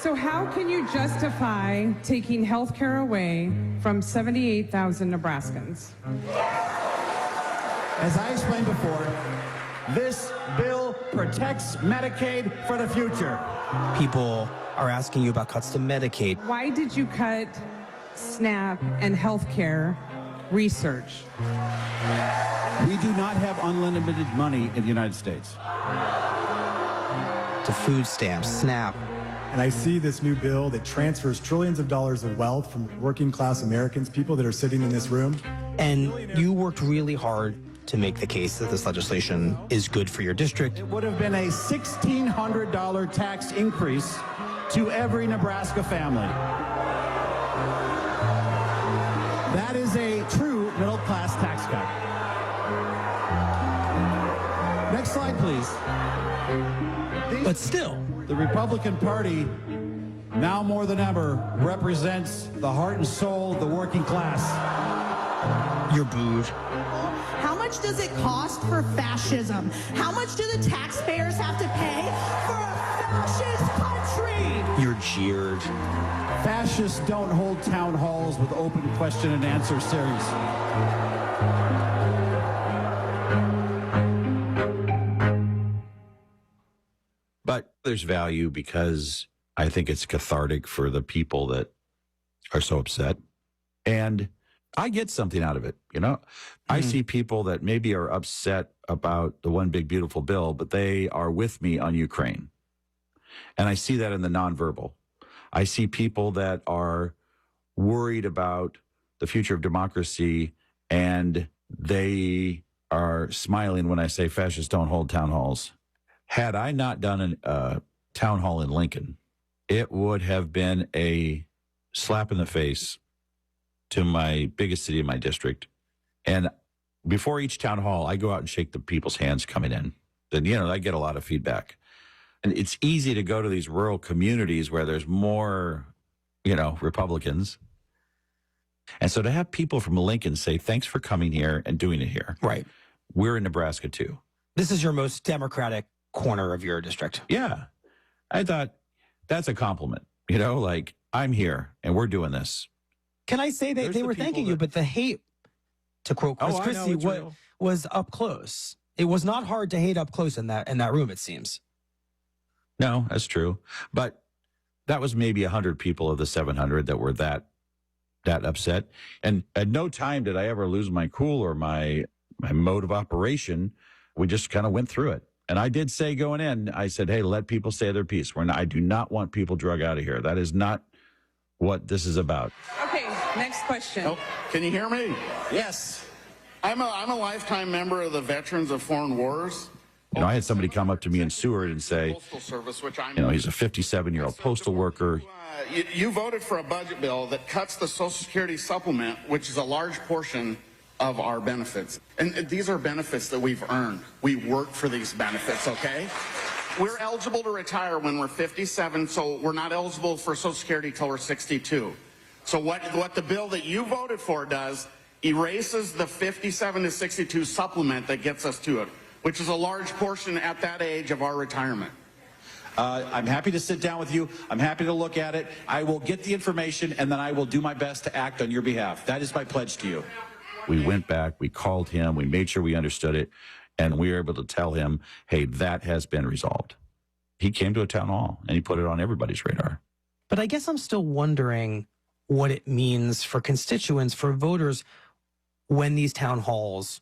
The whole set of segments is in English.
So how can you justify taking health care away from 78,000 Nebraskans? As I explained before, this bill protects Medicaid for the future. People are asking you about cuts to Medicaid. Why did you cut SNAP and health care research? We do not have unlimited money in the United States. To food stamps, SNAP. And I see this new bill that transfers trillions of dollars of wealth from working class Americans, people that are sitting in this room. And you worked really hard to make the case that this legislation is good for your district. It would have been a $1,600 tax increase to every Nebraska family. That is a true middle-class tax cut. Next slide, please. But still, the Republican Party, now more than ever, represents the heart and soul of the working class. you're booed. How much does it cost for fascism? How much do the taxpayers have to pay for a fascist country? You're jeered. Fascists don't hold town halls with open question and answer series. But there's value because I think it's cathartic for the people that are so upset. And I get something out of it, you know. I see people that maybe are upset about the one big beautiful bill, but they are with me on Ukraine. And I see that in the nonverbal. I see people that are worried about the future of democracy, and they are smiling when I say fascists don't hold town halls. Had I not done a town hall in Lincoln, it would have been a slap in the face to my biggest city in my district. And before each town hall, I go out and shake the people's hands coming in. Then, you know, I get a lot of feedback. And it's easy to go to these rural communities where there's more, you know, Republicans. And so to have people from Lincoln say, thanks for coming here and doing it here. Right. We're in Nebraska too. This is your most Democratic corner of your district. Yeah. I thought that's a compliment, you know, like I'm here and we're doing this. Can I say they were thanking you, but the hate, to quote Chris Christie, was up close. It was not hard to hate up close in that room, it seems. No, that's true. But that was maybe 100 people of the 700 that were that upset. And at no time did I ever lose my cool or my mode of operation. We just kind of went through it. And I did say going in, I said, hey, let people say their piece. I do not want people drug out of here. That is not what this is about. Okay, next question. Oh, can you hear me? Yes. I'm a lifetime member of the Veterans of Foreign Wars. You know, I had somebody come up to me in Seward and say, Postal Service, which I'm, you know, he's a 57-year-old postal worker. You voted for a budget bill that cuts the Social Security supplement, which is a large portion of our benefits. And these are benefits that we've earned. We work for these benefits, okay? We're eligible to retire when we're 57, so we're not eligible for Social Security till we're 62. So what the bill that you voted for does, erases the 57 to 62 supplement that gets us to it, which is a large portion at that age of our retirement. I'm happy to sit down with you. I'm happy to look at it. I will get the information, and then I will do my best to act on your behalf. That is my pledge to you. We went back, we called him, we made sure we understood it, and we were able to tell him, hey, that has been resolved. He came to a town hall, and he put it on everybody's radar. But I guess I'm still wondering what it means for constituents, for voters, when these town halls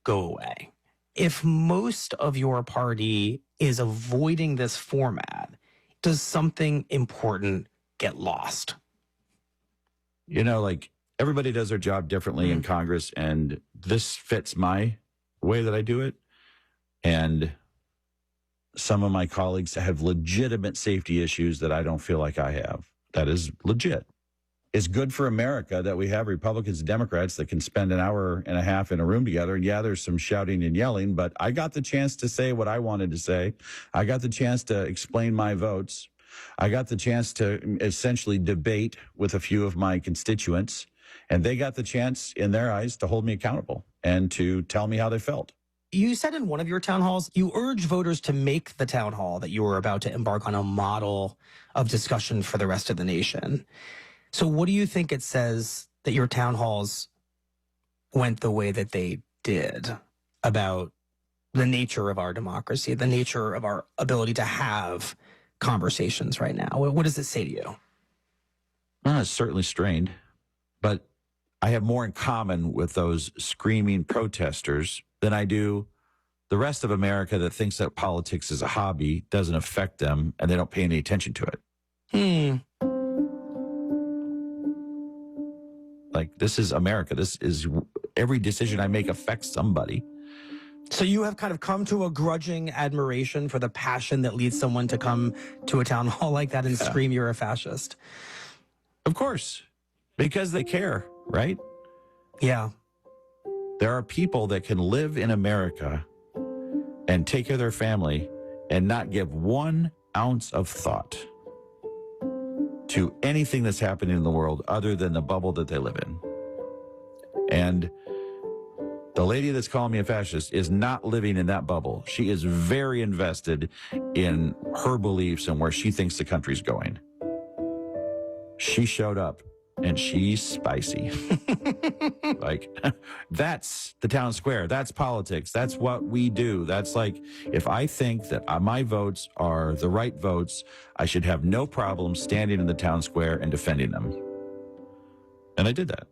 go away. If most of your party is avoiding this format, does something important get lost? You know, like everybody does their job differently in Congress, and this fits my way that I do it. And some of my colleagues have legitimate safety issues that I don't feel like I have. That is legit. It's good for America that we have Republicans and Democrats that can spend an hour and a half in a room together. And yeah, there's some shouting and yelling, but I got the chance to say what I wanted to say. I got the chance to explain my votes. I got the chance to essentially debate with a few of my constituents, and they got the chance in their eyes to hold me accountable and to tell me how they felt. You said in one of your town halls, you urged voters to make the town hall that you were about to embark on a model of discussion for the rest of the nation. So what do you think it says that your town halls went the way that they did about the nature of our democracy, the nature of our ability to have conversations right now? What does it say to you? Well, it's certainly strained, but I have more in common with those screaming protesters than I do the rest of America that thinks that politics is a hobby, doesn't affect them, and they don't pay any attention to it. Like, this is America. This is every decision I make affects somebody. So you have kind of come to a grudging admiration for the passion that leads someone to come to a town hall like that and scream you're a fascist. Of course, because they care, right? Yeah. There are people that can live in America and take care of their family and not give 1 ounce of thought to anything that's happening in the world other than the bubble that they live in. And the lady that's calling me a fascist is not living in that bubble. She is very invested in her beliefs and where she thinks the country's going. She showed up and she's spicy. Like, that's the town square. That's politics. That's what we do. That's like, if I think that my votes are the right votes, I should have no problem standing in the town square and defending them. And I did that.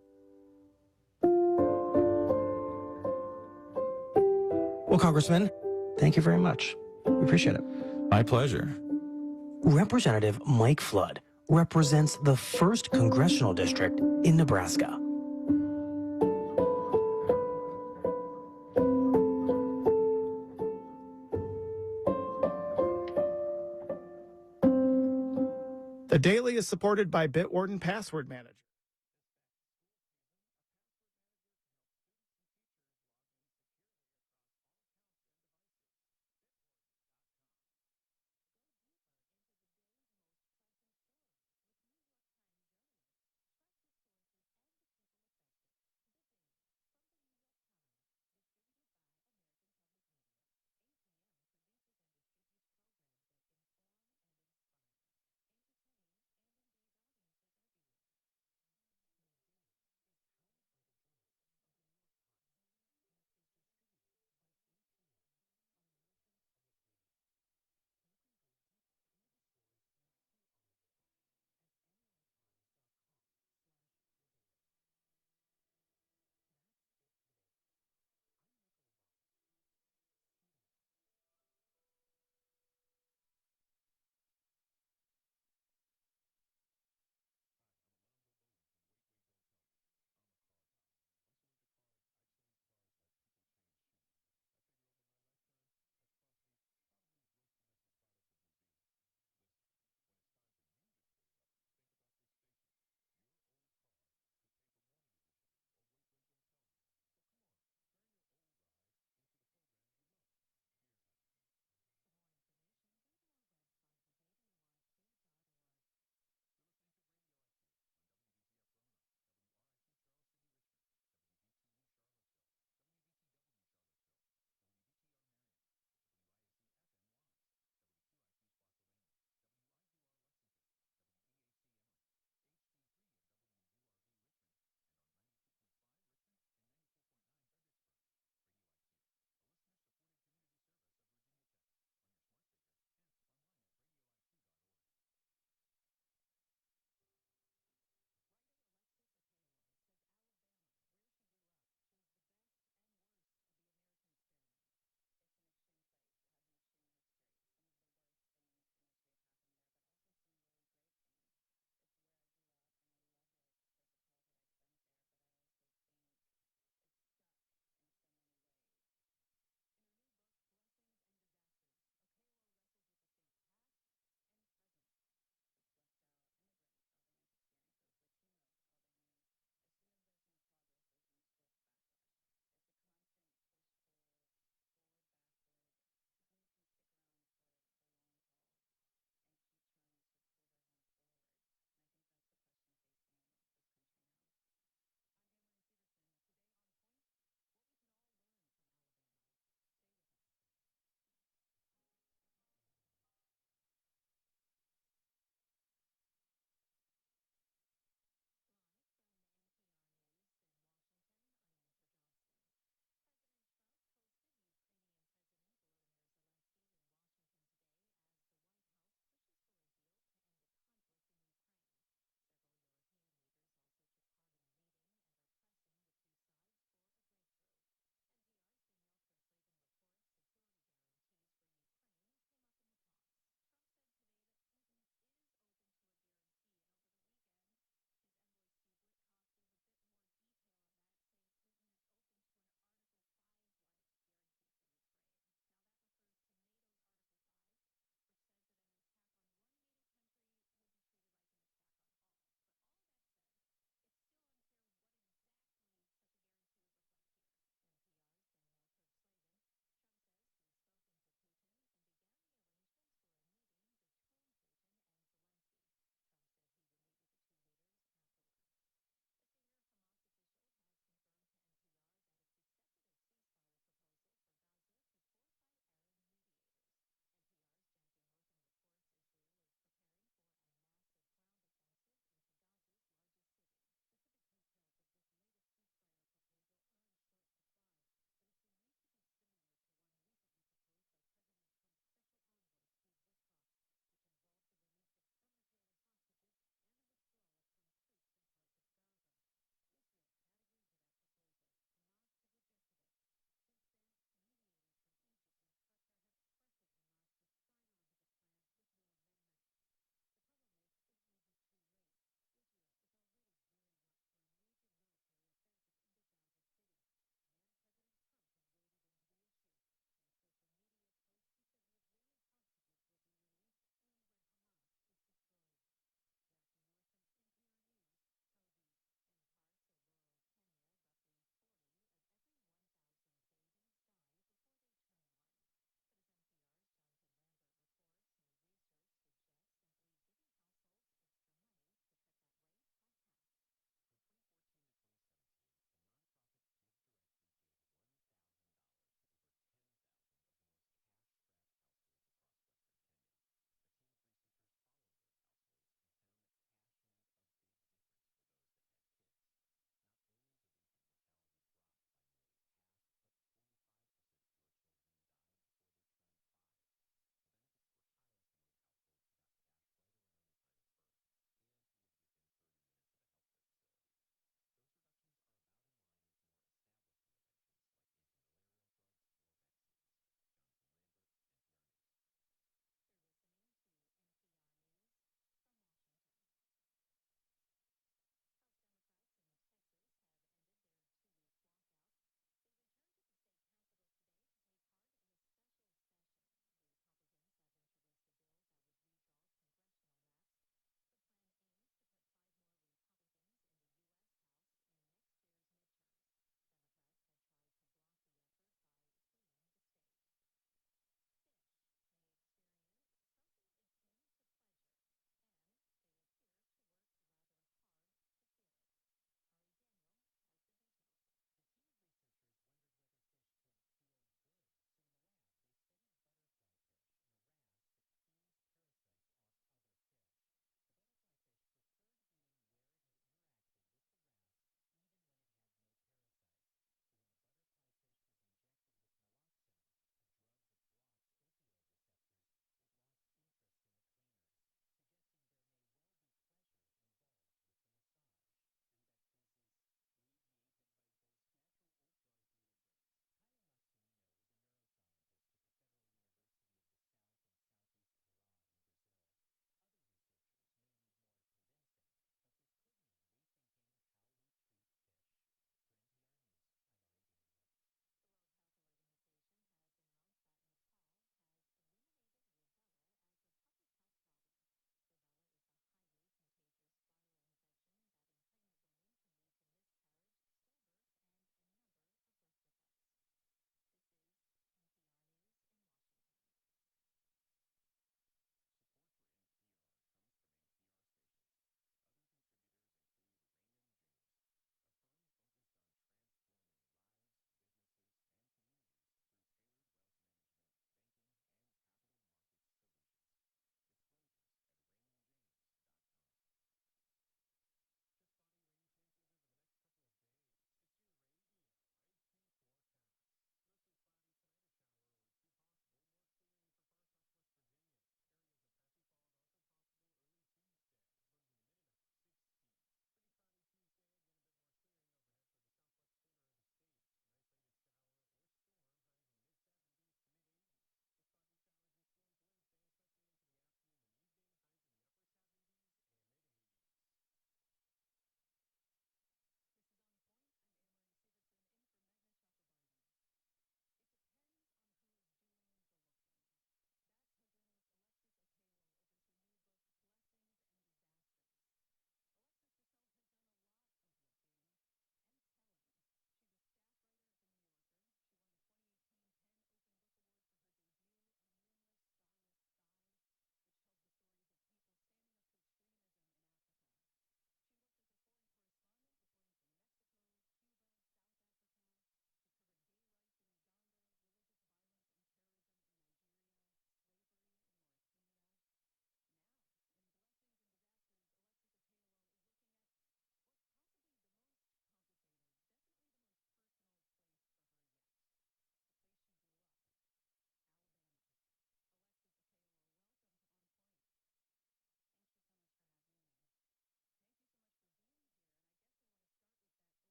Well, Congressman, thank you very much. We appreciate it. My pleasure. Representative Mike Flood represents the 1st Congressional District in Nebraska. The Daily is supported by Bitwarden Password Manager.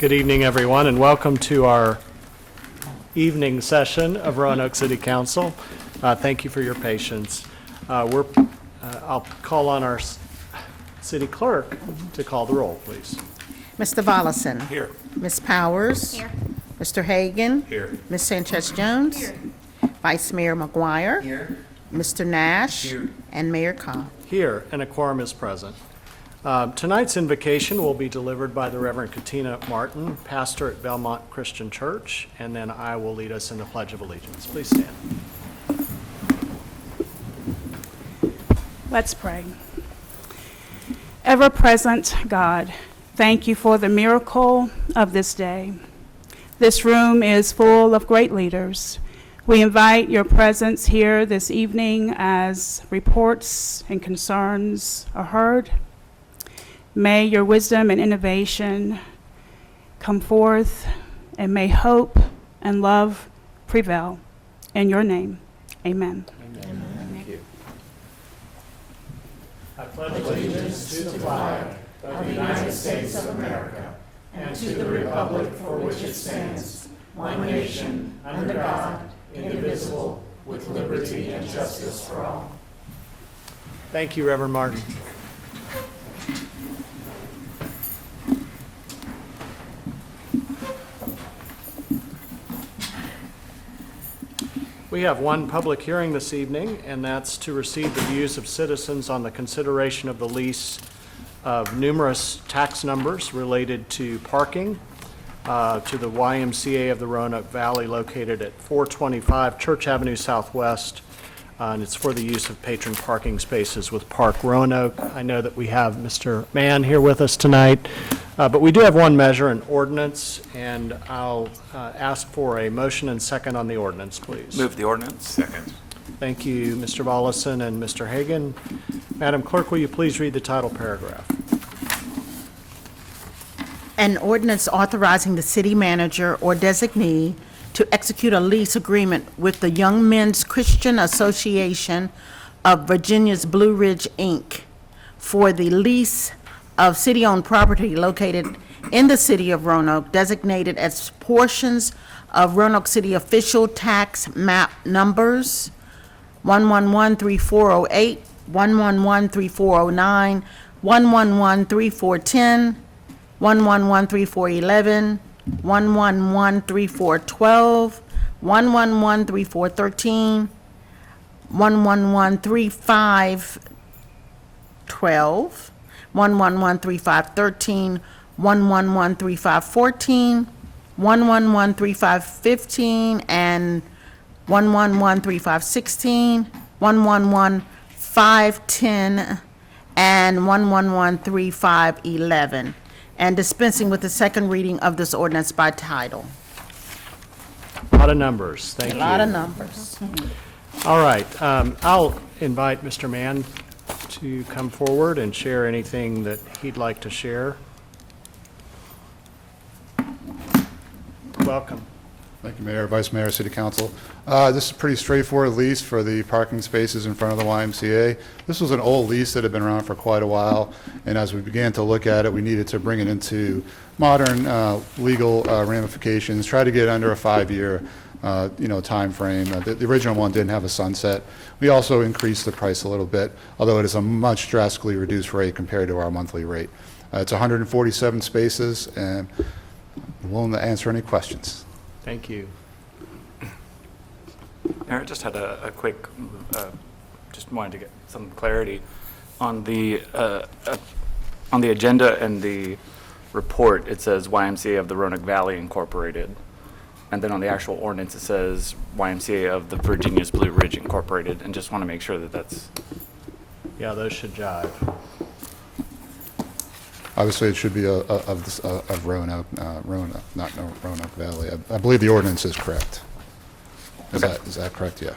Good evening, everyone, and welcome to our evening session of Roanoke City Council. Thank you for your patience. I'll call on our city clerk to call the roll, please. Mr. Volleson. Here. Ms. Powers. Here. Mr. Hagan. Here. Ms. Sanchez-Jones. Here. Vice Mayor McGuire. Here. Mr. Nash. Here. And Mayor Cobb. Here, and a quorum is present. Tonight's invocation will be delivered by the Reverend Katina Martin, pastor at Belmont Christian Church, and then I will lead us in the Pledge of Allegiance. Please stand. Let's pray. Ever-present God, thank you for the miracle of this day. This room is full of great leaders. We invite your presence here this evening as reports and concerns are heard. May your wisdom and innovation come forth, and may hope and love prevail. In your name, amen. Thank you. I pledge allegiance to the flag of the United States of America and to the republic for which it stands, one nation, under God, indivisible, with liberty and justice for all. Thank you, Reverend Martin. We have one public hearing this evening, and that's to receive the views of citizens on the consideration of the lease of numerous tax numbers related to parking to the YMCA of the Roanoke Valley located at 425 Church Avenue Southwest, and it's for the use of patron parking spaces with Park Roanoke. I know that we have Mr. Mann here with us tonight, but we do have one measure, an ordinance, and I'll ask for a motion and second on the ordinance, please. Move the ordinance. Second. Thank you, Mr. Volleson and Mr. Hagan. Madam Clerk, will you please read the title paragraph? An ordinance authorizing the city manager or designee to execute a lease agreement with the Young Men's Christian Association of Virginia's Blue Ridge, Inc. for the lease of city-owned property located in the city of Roanoke, designated as portions of Roanoke City official tax map numbers 1113408, 1113409, 1113410, 1113411, 1113412, 1113413, 1113512, 1113513, 1113514, 1113515, and 1113516, 1113510, and 1113511, and dispensing with the second reading of this ordinance by title. A lot of numbers, thank you. A lot of numbers. All right, I'll invite Mr. Mann to come forward and share anything that he'd like to share. Welcome. Thank you, Mayor, Vice Mayor, City Council. This is a pretty straightforward lease for the parking spaces in front of the YMCA. This was an old lease that had been around for quite a while, and as we began to look at it, we needed to bring it into modern legal ramifications, try to get it under a 5-year time frame. The original one didn't have a sunset. We also increased the price a little bit, although it is a much drastically reduced rate compared to our monthly rate. It's 147 spaces, and I'm willing to answer any questions. Thank you. Mayor, I just had a quick, just wanted to get some clarity on the agenda and the report. It says YMCA of the Roanoke Valley Incorporated, and then on the actual ordinance it says YMCA of the Virginia's Blue Ridge Incorporated, and just want to make sure that that's. Yeah, those should jive. Obviously, it should be of Roanoke, not Roanoke Valley. I believe the ordinance is correct. Is that correct? Yeah.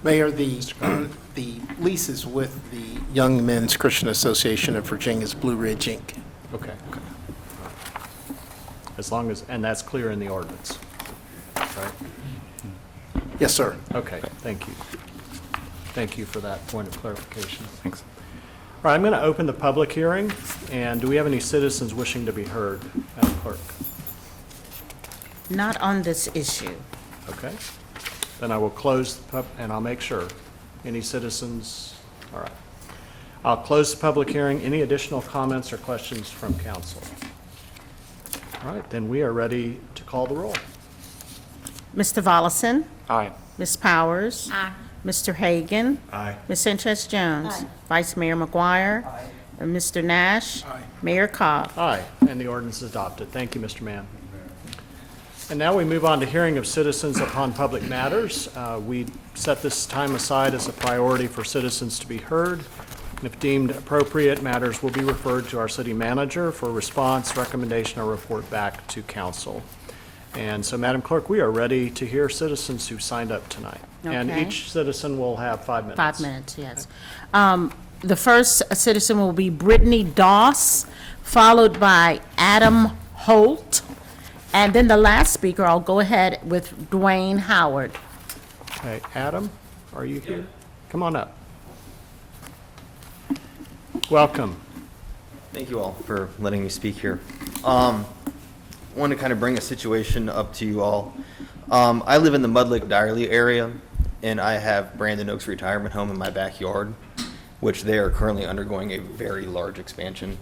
Mayor, the lease is with the Young Men's Christian Association of Virginia's Blue Ridge, Inc. Okay. As long as, and that's clear in the ordinance, right? Yes, sir. Okay, thank you. Thank you for that point of clarification. Thanks. All right, I'm going to open the public hearing, And do we have any citizens wishing to be heard, Madam Clerk? Not on this issue. Okay. Then I will close, and I'll make sure. Any citizens? All right. I'll close the public hearing. Any additional comments or questions from council? All right, then we are ready to call the roll. Mr. Volleson? Aye. Ms. Powers? Aye. Mr. Hagan? Aye. Ms. Sanchez Jones? Vice Mayor McGuire? And Mr. Nash? Mayor Cobb? Aye, and the ordinance is adopted. Thank you, Mr. Mann. And now we move on to hearing of citizens upon public matters. We set this time aside as a priority for citizens to be heard. And if deemed appropriate, matters will be referred to our city manager for response, recommendation, or report back to council. And so, Madam Clerk, we are ready to hear citizens who signed up tonight. And Okay. each citizen will have 5 minutes. 5 minutes, yes. The first citizen will be Brittany Doss, followed by Adam Holt. And then the last speaker, I'll go ahead with Dwayne Howard. Okay, Adam, are you here? Come on up. Welcome. Thank you all for letting me speak here. I want to kind of bring a situation up to you all. I live in the Mud Lake Direly area, and I have Brandon Oaks Retirement Home in my backyard, which they are currently undergoing a very large expansion.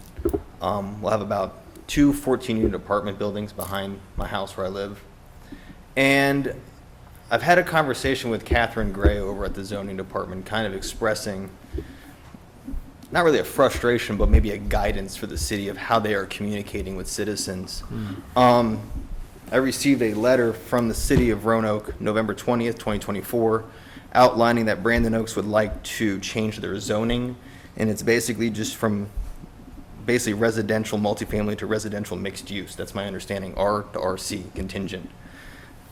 We'll have about 2 14-unit apartment buildings behind my house where I live. And I've had a conversation with Catherine Gray over at the zoning department, kind of expressing not really a frustration, but maybe a guidance for the city of how they are communicating with citizens. I received a letter from the city of Roanoke, November 20th, 2024, outlining that Brandon Oaks would like to change their zoning, and it's basically just from basically residential multifamily to residential mixed use. That's my understanding, R to RC contingent.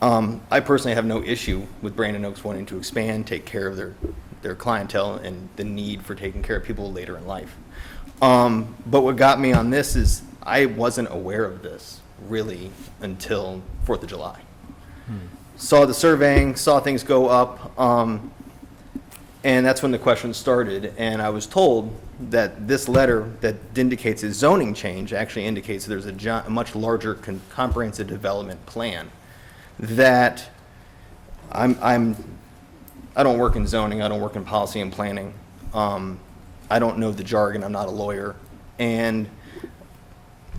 I personally have no issue with Brandon Oaks wanting to expand, take care of their clientele and the need for taking care of people later in life. But what got me on this is I wasn't aware of this really until 4th of July. Saw the surveying, saw things go up, and that's when the question started. And I was told that this letter that indicates a zoning change actually indicates there's a much larger comprehensive development plan that I don't work in zoning, I don't work in policy and planning. I don't know the jargon, I'm not a lawyer. And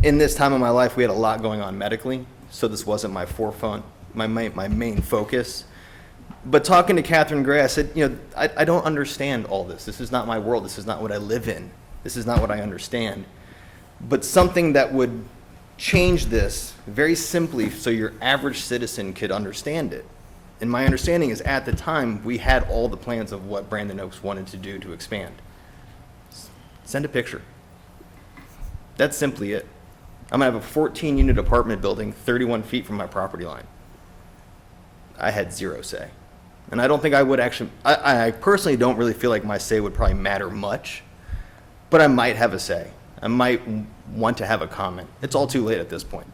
in this time of my life, we had a lot going on medically, so this wasn't my forefront, my main focus. But talking to Catherine Gray, I said, I don't understand all this. This is not my world. This is not what I live in. This is not what I understand. But something that would change this very simply so your average citizen could understand it. And my understanding is at the time, we had all the plans of what Brandon Oaks wanted to do to expand. Send a picture. That's simply it. I'm gonna have a 14-unit apartment building 31 feet from my property line. I had zero say. And I don't think I would actually, I personally don't really feel like my say would probably matter much, but I might have a say. I might want to have a comment. It's all too late at this point.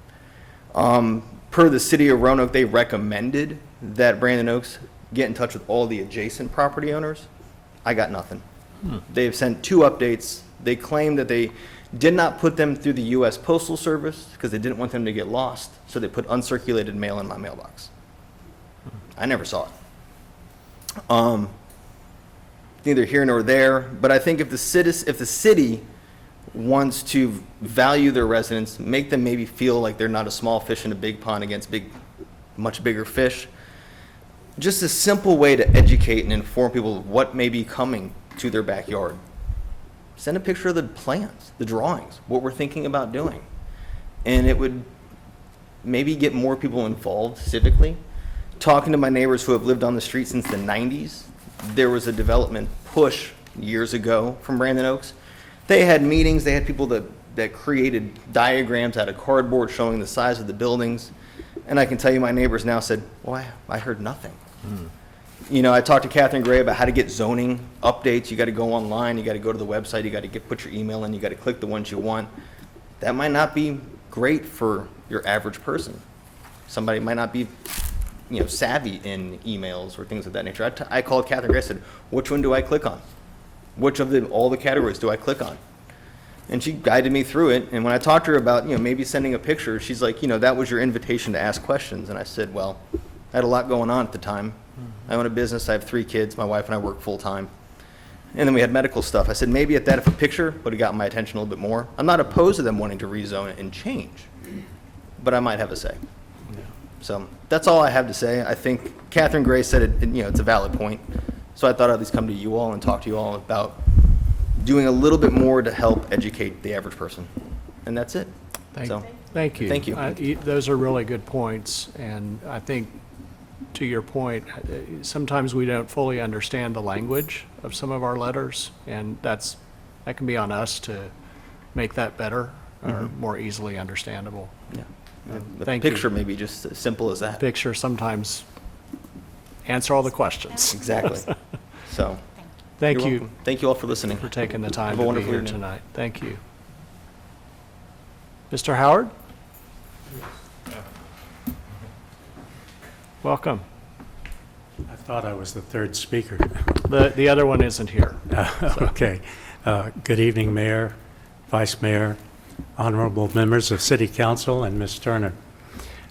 Per the city of Roanoke, they recommended that Brandon Oaks get in touch with all the adjacent property owners. I got nothing. They've sent 2 updates. They claim that they did not put them through the U.S. Postal Service because they didn't want them to get lost, so they put uncirculated mail in my mailbox. I never saw it. Neither here nor there, but I think if the city wants to value their residents, make them maybe feel like they're not a small fish in a big pond against much bigger fish, just a simple way to educate and inform people of what may be coming to their backyard. Send a picture of the plans, the drawings, what we're thinking about doing. And it would maybe get more people involved civically. Talking to my neighbors who have lived on the street since the 90s, there was a development push years ago from Brandon Oaks. They had meetings, they had people that created diagrams out of cardboard showing the size of the buildings. And I can tell you my neighbors now said, well, I heard nothing. I talked to Catherine Gray about how to get zoning updates. You got to go online, you got to go to the website, you got to put your email in, you got to click the ones you want. That might not be great for your average person. Somebody might not be savvy in emails or things of that nature. I called Catherine Gray, I said, which one do I click on? Which of all the categories do I click on? And she guided me through it. And when I talked to her about, maybe sending a picture, she's like, that was your invitation to ask questions. And I said, well, I had a lot going on at the time. I own a business. I have 3 kids. My wife and I work full time. And then we had medical stuff. I said, maybe at that, if a picture would have gotten my attention a little bit more. I'm not opposed to them wanting to rezone it and change, but I might have a say. So that's all I have to say. I think Catherine Gray said it, it's a valid point. So I thought I'd at least come to you all and talk to you all about doing a little bit more to help educate the average person. And that's it. Thank you. Thank you. Those are really good points, and I think, to your point, sometimes we don't fully understand the language of some of our letters, and that can be on us to make that better or more easily understandable. Yeah. The Thank you. picture may be just as simple as that. Picture sometimes answer all the questions. Exactly. So, Thank you're you welcome. Thank you all for listening. for taking the time Have a to be wonderful here evening. tonight. Thank you. Mr. Howard? Welcome. I thought I was the third speaker. The other one isn't here. Okay. Good evening, Mayor, Vice Mayor, honorable members of City Council, and Ms. Turner.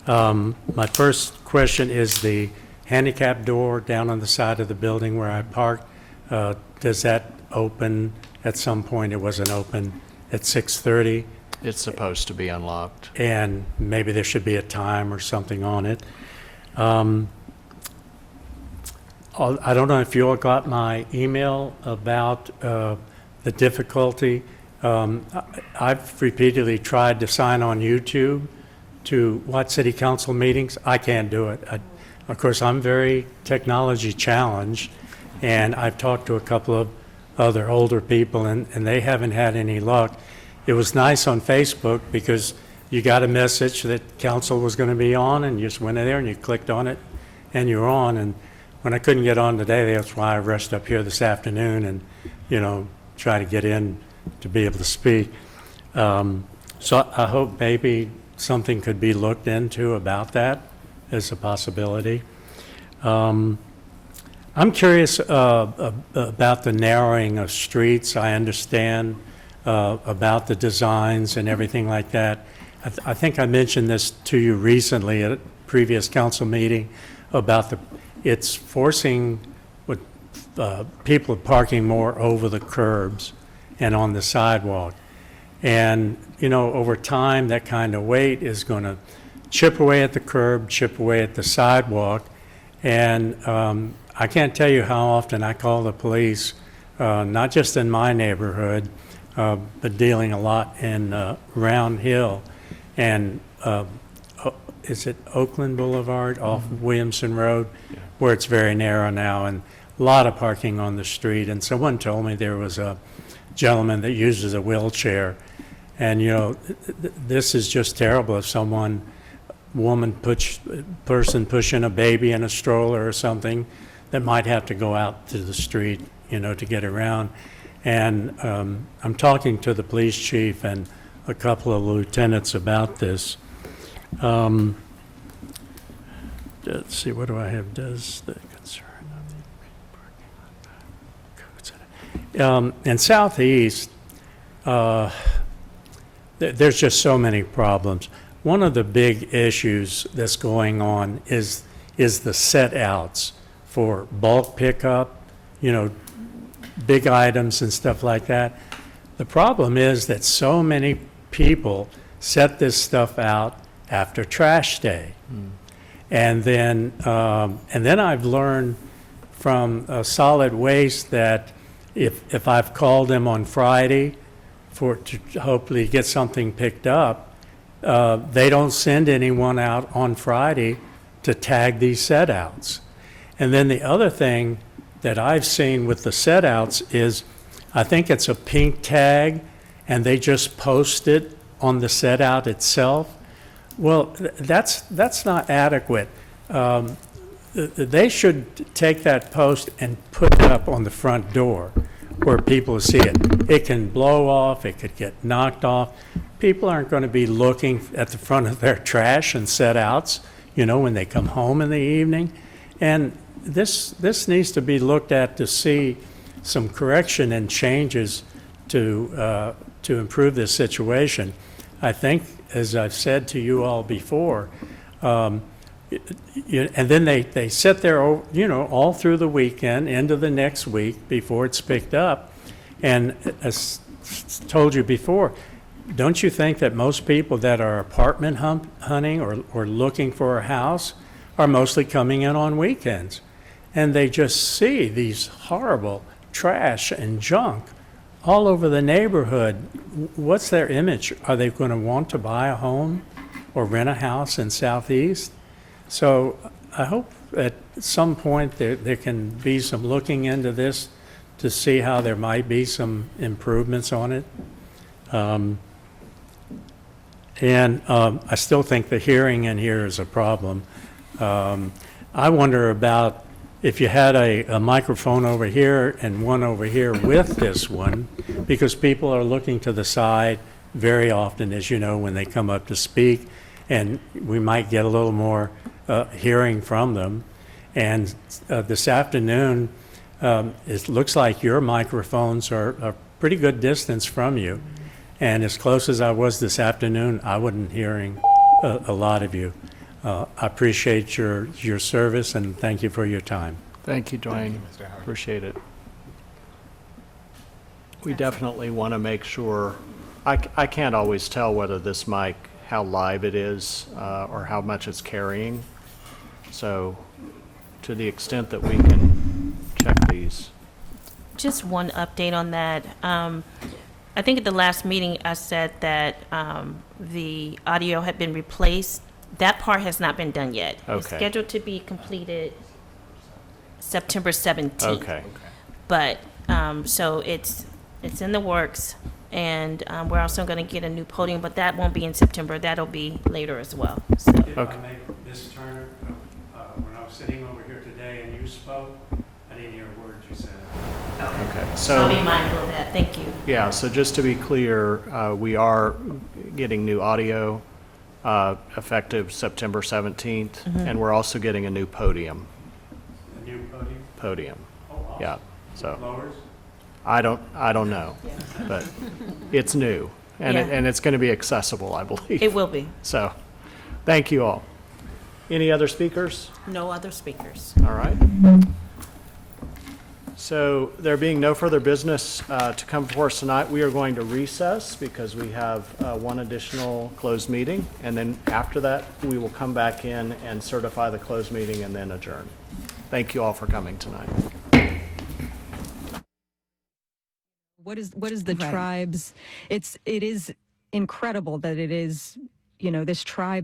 My first question is the handicap door down on the side of the building where I parked. Does that open at some point? It wasn't open at 6:30. It's supposed to be unlocked. And maybe there should be a time or something on it. I don't know if you all got my email about the difficulty. I've repeatedly tried to sign on YouTube to watch city council meetings. I can't do it. Of course, I'm very technology challenged, and I've talked to a couple of other older people, and they haven't had any luck. It was nice on Facebook because you got a message that council was going to be on, and you just went in there and you clicked on it, and you're on. And when I couldn't get on today, that's why I rushed up here this afternoon and, try to get in to be able to speak. So I hope maybe something could be looked into about that as a possibility. I'm curious about the narrowing of streets. I understand about the designs and everything like that. I think I mentioned this to you recently at a previous council meeting about it's forcing people parking more over the curbs and on the sidewalk. And, over time, that kind of weight is going to chip away at the curb, chip away at the sidewalk. And I can't tell you how often I call the police, not just in my neighborhood, but dealing a lot in Round Hill and is it Oakland Boulevard off Williamson Road, where it's very narrow now and a lot of parking on the street. And someone told me there was a gentleman that uses a wheelchair. And, this is just terrible if person pushing a baby in a stroller or something that might have to go out to the street, to get around. And I'm talking to the police chief and a couple of lieutenants about this. Let's see, what do I have? Does the concern of the in Southeast, there's just so many problems. One of the big issues that's going on is the set outs for bulk pickup, big items and stuff like that. The problem is that so many people set this stuff out after trash day. And then I've learned from solid waste that if I've called them on Friday to hopefully get something picked up, they don't send anyone out on Friday to tag these set outs. And then the other thing that I've seen with the set outs is I think it's a pink tag and they just post it on the set out itself. Well, that's not adequate. They should take that post and put it up on the front door where people see it. It can blow off, it could get knocked off. People aren't going to be looking at the front of their trash and set outs, when they come home in the evening. And this needs to be looked at to see some correction and changes to improve this situation. I think, as I've said to you all before, and then they sit there, all through the weekend, into the next week before it's picked up. And as told you before, don't you think that most people that are apartment hunting or looking for a house are mostly coming in on weekends? And they just see these horrible trash and junk all over the neighborhood. What's their image? Are they going to want to buy a home or rent a house in Southeast? So I hope at some point there can be some looking into this to see how there might be some improvements on it. I still think the hearing in here is a problem. I wonder about if you had a microphone over here and one over here with this one, because people are looking to the side very often, as you know, when they come up to speak, and we might get a little more hearing from them. And this afternoon, it looks like your microphones are a pretty good distance from you. And as close as I was this afternoon, I wasn't hearing a lot of you. I appreciate your service, and thank you for your time. Thank you, Dwayne. Appreciate it. We definitely want to make sure, I can't always tell whether this mic, how live it is, or how much it's carrying. So to the extent that we can check these. Just one update on that. I think at the last meeting I said that the audio had been replaced. That part has not been done yet. It's Okay. scheduled to be completed September 17th. Okay. But, so it's in the works, and we're also going to get a new podium, but that won't be in September. That'll be later as well. So. If I may, Ms. Turner, when I was sitting over here today and you spoke, I didn't hear a word you said. Okay. So I'll be mindful of that. Thank you. Yeah, so just to be clear, we are getting new audio effective September 17th, and we're also getting a new podium. A new podium? Podium. Oh, awesome. Yeah. So Blowers? I don't know, but it's new, and Yeah. and it's going to be accessible, I believe. It will be. So, thank you all. Any other speakers? No other speakers. All right. So there being no further business to come before us tonight, we are going to recess because we have one additional closed meeting. And then after that, we will come back in and certify the closed meeting and then adjourn. Thank you all for coming tonight. What is the tribes? It is incredible that it is, this tribe